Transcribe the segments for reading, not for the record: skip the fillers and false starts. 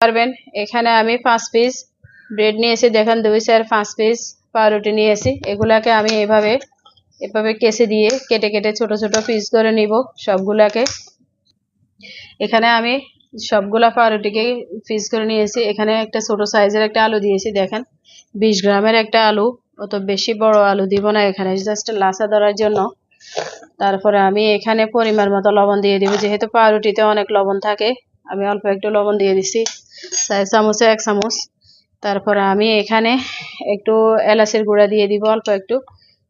পারবেন। এখানে আমি 5 পিস ব্রেড নিয়েছি, দেখেন 2 4 5 পিস পাউরুটি নিয়েছি। এগুলাকে আমি এভাবে কেসে দিয়ে কেটে কেটে ছোট ছোট পিস করে নিব সবগুলাকে। এখানে আমি সবগুলা পাউরুটিকে পিস করে নিয়েছি। এখানে একটা ছোট সাইজের একটা আলু দিয়েছি, দেখেন 20 গ্রামের একটা আলু, অত বেশি বড় আলু দিব না এখানে, জাস্ট লাসা ধরার জন্য। তারপরে আমি এখানে পরিমাণ মতো লবণ দিয়ে দিব, যেহেতু পাউরুটিতে অনেক লবণ থাকে আমি অল্প একটু লবণ দিয়ে দিছি, 4 চামচে 1 চামচ। তারপরে আমি এখানে একটু এলাচের গুঁড়া দিয়ে দিব, অল্প একটু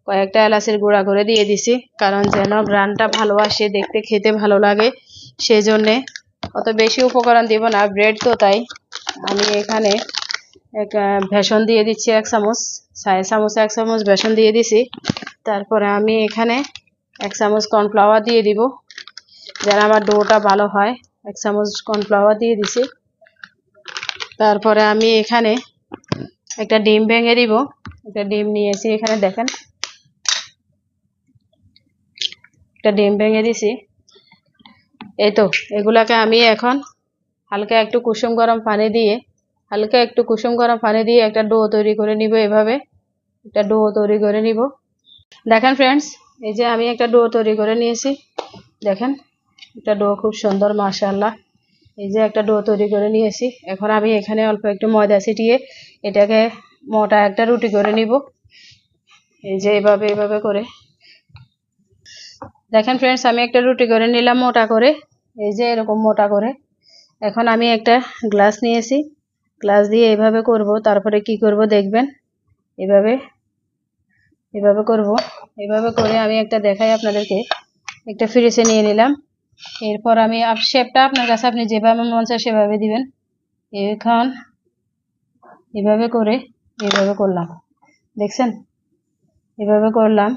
কয়েকটা এলাচের গুঁড়া করে দিয়ে দিছি, কারণ যেন গ্রানটা ভালো আসে, দেখতে খেতে ভালো লাগে সেই জন্যে। অত বেশি উপকরণ দিব না, ব্রেড তো তাই। আমি এখানে বেসন দিয়ে দিচ্ছি 1 চামচ, 4 চামচে 1 চামচ বেসন দিয়ে দিছি। তারপরে আমি এখানে 1 চামচ কর্নফ্লাওয়ার দিয়ে দিব, যেন আমার ডোটা ভালো হয়। 1 চামচ কর্নফ্লাওয়ার দিয়ে দিছি। তারপরে আমি এখানে একটা ডিম ভেঙে দিব, একটা ডিম নিয়েছি এখানে, দেখেন একটা ডিম ভেঙে দিছি। এই তো, এগুলাকে আমি এখন হালকা একটু কুসুম গরম পানি দিয়ে একটা ডো তৈরি করে নিব। এভাবে একটা ডো তৈরি করে নিব। দেখেন ফ্রেন্ডস, এই যে আমি একটা ডো তৈরি করে নিয়েছি, দেখেন একটা ডো খুব সুন্দর মাশাআল্লাহ। এই যে একটা ডো তৈরি করে নিয়েছি। এখন আমি এখানে অল্প একটু ময়দা ছিটিয়ে এটাকে মোটা একটা রুটি করে নিব। এই যে এভাবে করে দেখেন ফ্রেন্ডস, আমি একটা রুটি করে নিলাম মোটা করে, এই যে এরকম মোটা করে। এখন আমি একটা গ্লাস নিয়েছি, গ্লাস দিয়ে এভাবে করব। তারপরে কি করব দেখবেন, এভাবে করব। এভাবে করে আমি একটা দেখাই আপনাদেরকে, একটা ফ্রিজে নিয়ে নিলাম। এরপর আমি শেপটা আপনার কাছে, আপনি যেভাবে মন চায় সেভাবে দিবেন। এখন এভাবে করে এভাবে করলাম, দেখছেন এভাবে করলাম।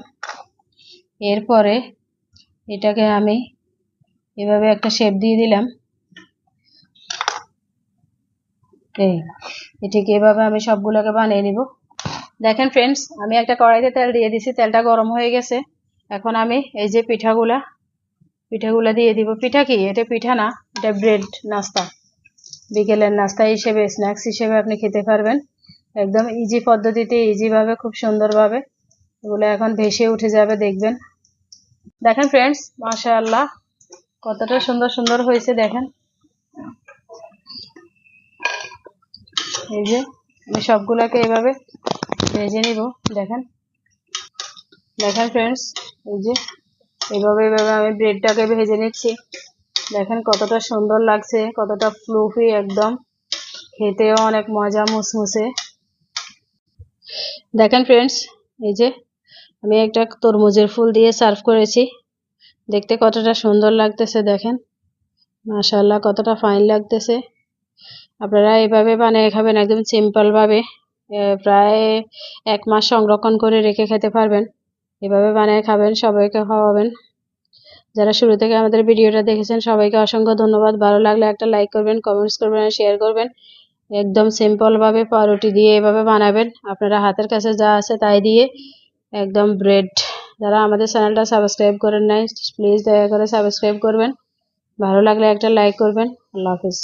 এরপরে এটাকে আমি এভাবে একটা শেপ দিয়ে দিলাম। ঠিক এভাবে আমি সবগুলোকে বানিয়ে নিব। দেখেন ফ্রেন্ডস, আমি একটা কড়াইতে তেল দিয়ে দিছি, তেলটা গরম হয়ে গেছে। এখন আমি এই যে পিঠাগুলা দিয়ে দিব। পিঠা কি, এটা পিঠা না, এটা ব্রেড নাস্তা, বিকেলের নাস্তা হিসেবে, স্ন্যাক্স হিসেবে আপনি খেতে পারবেন। একদম ইজি পদ্ধতিতে, ইজি ভাবে, খুব সুন্দরভাবে এগুলো এখন ভেসে উঠে যাবে, দেখবেন। দেখেন ফ্রেন্ডস, মাশাআল্লাহ কতটা সুন্দর সুন্দর হয়েছে, দেখেন। এই যে আমি সবগুলোকে এভাবে ভেজে নিব, দেখেন ফ্রেন্ডস, এই যে এভাবে আমি ব্রেডটাকে ভেজে নিচ্ছি। দেখেন কতটা সুন্দর লাগছে, কতটা ফ্লুফি, একদম খেতেও অনেক মজা, মুসমুসে। দেখেন ফ্রেন্ডস, এই যে আমি একটা তরমুজের ফুল দিয়ে সার্ভ করেছি, দেখতে কতটা সুন্দর লাগতেছে, দেখেন মাশাআল্লাহ কতটা ফাইন লাগতেছে। আপনারা এভাবে বানিয়ে খাবেন, একদম সিম্পল ভাবে, প্রায় 1 মাস সংরক্ষণ করে রেখে খেতে পারবেন। এভাবে বানিয়ে খাবেন, সবাইকে খাওয়াবেন। যারা শুরু থেকে আমাদের ভিডিওটা দেখেছেন সবাইকে অসংখ্য ধন্যবাদ। ভালো লাগলে একটা লাইক করবেন, কমেন্টস করবেন আর শেয়ার করবেন। একদম সিম্পল ভাবে পাউরুটি দিয়ে এভাবে বানাবেন, আপনারা হাতের কাছে যা আছে তাই দিয়ে একদম ব্রেড। যারা আমাদের চ্যানেলটা সাবস্ক্রাইব করেন নাই, প্লিজ দয়া করে সাবস্ক্রাইব করবেন। ভালো লাগলে একটা লাইক করবেন। আল্লাহ হাফেজ।